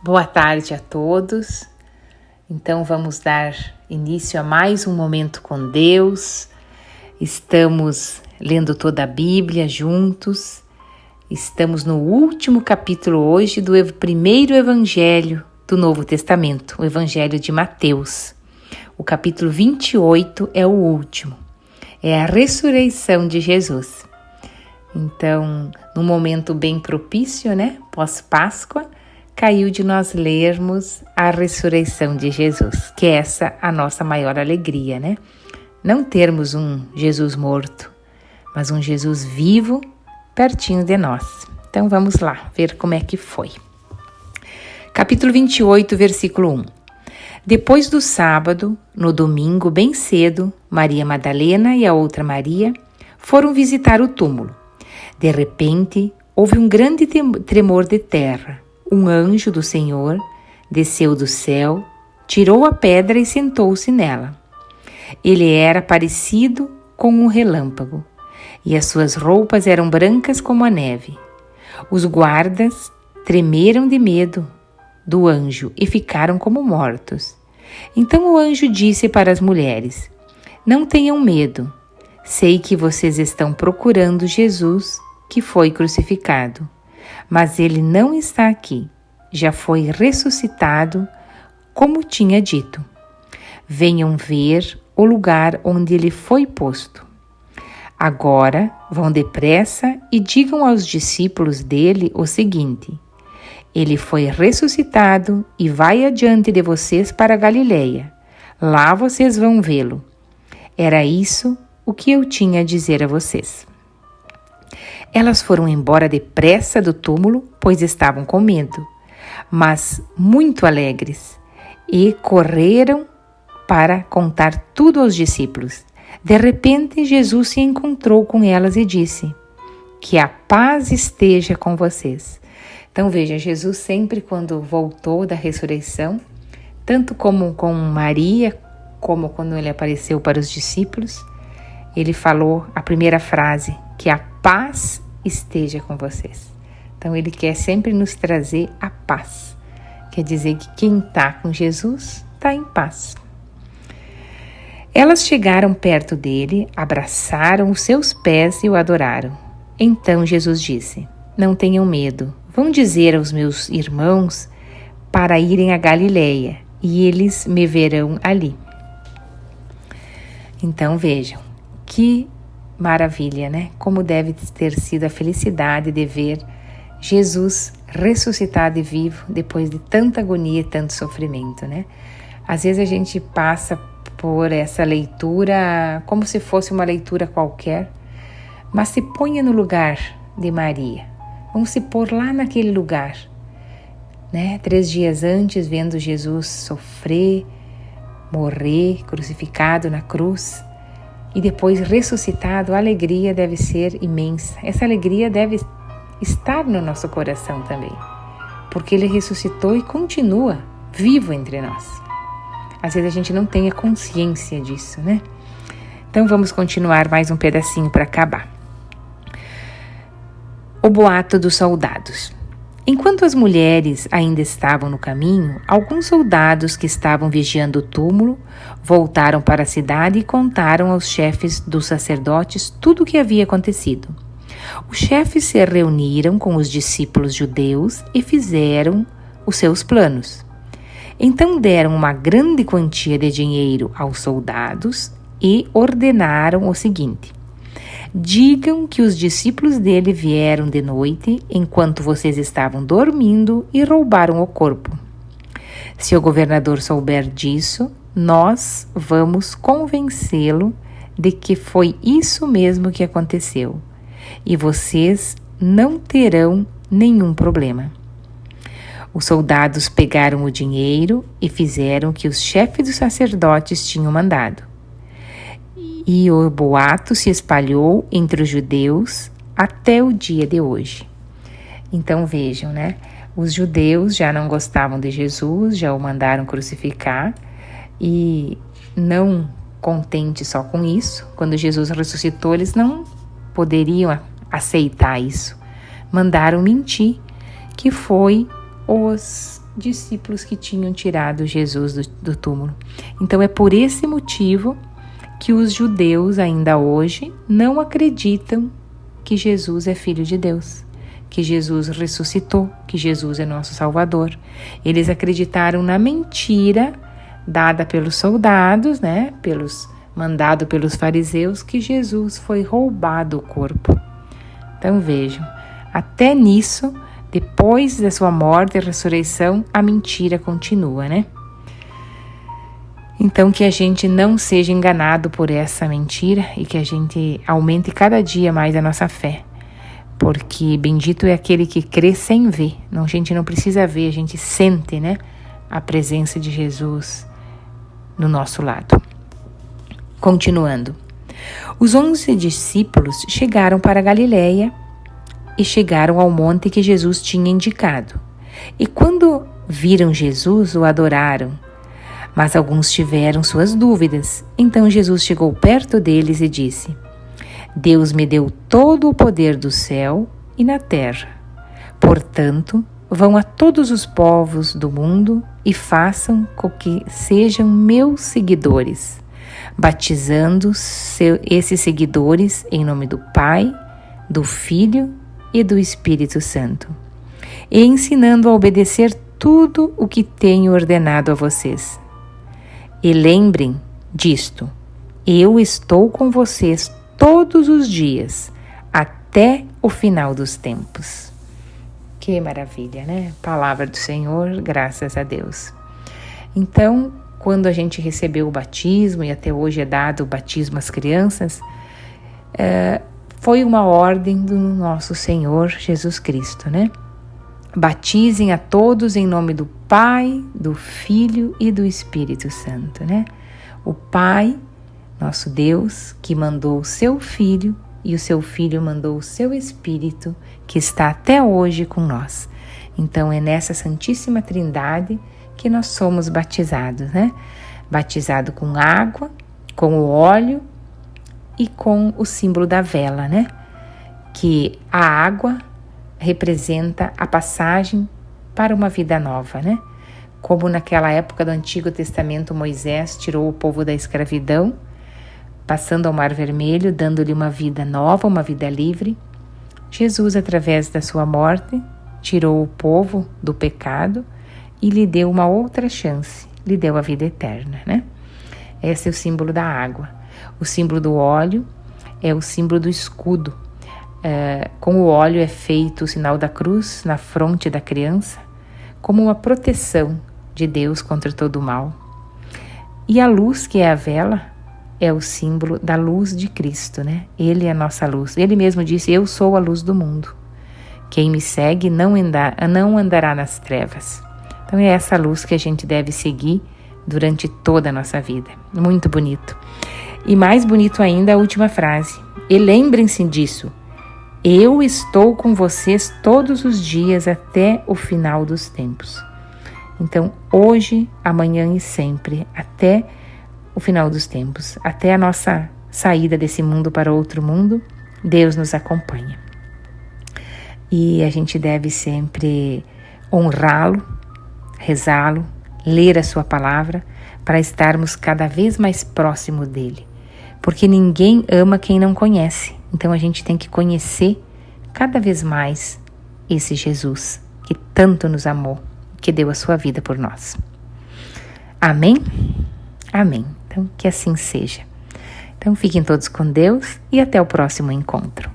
Boa tarde a todos. Então vamos dar início a mais um momento com Deus. Estamos lendo toda a Bíblia juntos. Estamos no último capítulo hoje do primeiro evangelho do Novo Testamento, o Evangelho de Mateus. O capítulo 28 é o último. É a ressurreição de Jesus. Então, num momento bem propício, Pós-Páscoa, caiu de nós lermos a ressurreição de Jesus, que é essa a nossa maior alegria, Não termos um Jesus morto, mas um Jesus vivo pertinho de nós. Então vamos lá, ver como é que foi. Capítulo 28, versículo 1. Depois do sábado, no domingo, bem cedo, Maria Madalena e a outra Maria foram visitar o túmulo. De repente, houve um grande tremor de terra. Um anjo do Senhor desceu do céu, tirou a pedra e sentou-se nela. Ele era parecido com um relâmpago, e as suas roupas eram brancas como a neve. Os guardas tremeram de medo do anjo e ficaram como mortos. Então o anjo disse para as mulheres: Não tenham medo, sei que vocês estão procurando Jesus que foi crucificado. Mas ele não está aqui, já foi ressuscitado, como tinha dito. Venham ver o lugar onde ele foi posto. Agora vão depressa e digam aos discípulos dele o seguinte: ele foi ressuscitado e vai adiante de vocês para a Galileia. Lá vocês vão vê-lo. Era isso o que eu tinha a dizer a vocês. Elas foram embora depressa do túmulo, pois estavam com medo, mas muito alegres, e correram para contar tudo aos discípulos. De repente, Jesus se encontrou com elas e disse: Que a paz esteja com vocês. Então veja, Jesus sempre quando voltou da ressurreição, tanto como com Maria, como quando ele apareceu para os discípulos, ele falou a primeira frase, que a paz esteja com vocês. Então ele quer sempre nos trazer a paz. Quer dizer que quem está com Jesus está em paz. Elas chegaram perto dele, abraçaram os seus pés e o adoraram. Então Jesus disse: Não tenham medo, vão dizer aos meus irmãos para irem a Galileia, e eles me verão ali. Então vejam, que maravilha, Como deve ter sido a felicidade de ver Jesus ressuscitado e vivo depois de tanta agonia e tanto sofrimento, Às vezes a gente passa por essa leitura como se fosse uma leitura qualquer, mas se ponha no lugar de Maria. Vamos se pôr lá naquele lugar, 3 dias antes, vendo Jesus sofrer, morrer, crucificado na cruz, e depois ressuscitado, a alegria deve ser imensa. Essa alegria deve estar no nosso coração também, porque ele ressuscitou e continua vivo entre nós. Às vezes a gente não tem a consciência disso, Então vamos continuar mais um pedacinho para acabar. O boato dos soldados. Enquanto as mulheres ainda estavam no caminho, alguns soldados que estavam vigiando o túmulo voltaram para a cidade e contaram aos chefes dos sacerdotes tudo o que havia acontecido. Os chefes se reuniram com os discípulos judeus e fizeram os seus planos. Então deram uma grande quantia de dinheiro aos soldados e ordenaram o seguinte: Digam que os discípulos dele vieram de noite enquanto vocês estavam dormindo e roubaram o corpo. Se o governador souber disso, nós vamos convencê-lo de que foi isso mesmo que aconteceu, e vocês não terão nenhum problema. Os soldados pegaram o dinheiro e fizeram o que os chefes dos sacerdotes tinham mandado. E o boato se espalhou entre os judeus até o dia de hoje. Então vejam, Os judeus já não gostavam de Jesus, já o mandaram crucificar, e não contente só com isso, quando Jesus ressuscitou, eles não poderiam aceitar isso. Mandaram mentir que foi os discípulos que tinham tirado Jesus do túmulo. Então é por esse motivo que os judeus ainda hoje não acreditam que Jesus é Filho de Deus, que Jesus ressuscitou, que Jesus é nosso Salvador. Eles acreditaram na mentira dada pelos soldados, né, mandado pelos fariseus, que Jesus foi roubado o corpo. Então vejam, até nisso, depois da sua morte e ressurreição, a mentira continua, né? Então que a gente não seja enganado por essa mentira e que a gente aumente cada dia mais a nossa fé. Porque bendito é aquele que crê sem ver. Não, a gente não precisa ver, a gente sente, né, a presença de Jesus no nosso lado. Continuando. Os 11 discípulos chegaram para Galiléia e chegaram ao monte que Jesus tinha indicado. E quando viram Jesus, o adoraram. Mas alguns tiveram suas dúvidas. Então Jesus chegou perto deles e disse: Deus me deu todo o poder do céu e na terra. Portanto, vão a todos os povos do mundo e façam com que sejam meus seguidores, batizando esses seguidores em nome do Pai, do Filho e do Espírito Santo, e ensinando a obedecer tudo o que tenho ordenado a vocês. E lembrem disto: eu estou com vocês todos os dias, até o final dos tempos. Que maravilha, né? Palavra do Senhor, graças a Deus. Então, quando a gente recebeu o batismo, e até hoje é dado o batismo às crianças, foi uma ordem do nosso Senhor Jesus Cristo, né? Batizem a todos em nome do Pai, do Filho e do Espírito Santo, né? O Pai, nosso Deus, que mandou o seu Filho, e o seu Filho mandou o seu Espírito, que está até hoje com nós. Então é nessa Santíssima Trindade que nós somos batizados, né? Batizado com água, com o óleo e com o símbolo da vela, né? Que a água representa a passagem para uma vida nova, né? Como naquela época do Antigo Testamento, Moisés tirou o povo da escravidão, passando ao Mar Vermelho, dando-lhe uma vida nova, uma vida livre. Jesus, através da sua morte, tirou o povo do pecado e lhe deu uma outra chance, lhe deu a vida eterna, né? Esse é o símbolo da água. O símbolo do óleo é o símbolo do escudo. Com o óleo é feito o sinal da cruz na fronte da criança, como uma proteção de Deus contra todo o mal. E a luz, que é a vela, é o símbolo da luz de Cristo, né? Ele é a nossa luz. Ele mesmo disse: eu sou a luz do mundo. Quem me segue não andará nas trevas. Então é essa luz que a gente deve seguir durante toda a nossa vida. Muito bonito. E mais bonito ainda a última frase: e lembrem-se disso, eu estou com vocês todos os dias até o final dos tempos. Então, hoje, amanhã e sempre, até o final dos tempos, até a nossa saída desse mundo para outro mundo, Deus nos acompanha. E a gente deve sempre honrá-lo, rezá-lo, ler a sua palavra, para estarmos cada vez mais próximo dele. Porque ninguém ama quem não conhece. Então a gente tem que conhecer cada vez mais esse Jesus que tanto nos amou, que deu a sua vida por nós. Amém? Amém. Então que assim seja. Então fiquem todos com Deus e até o próximo encontro.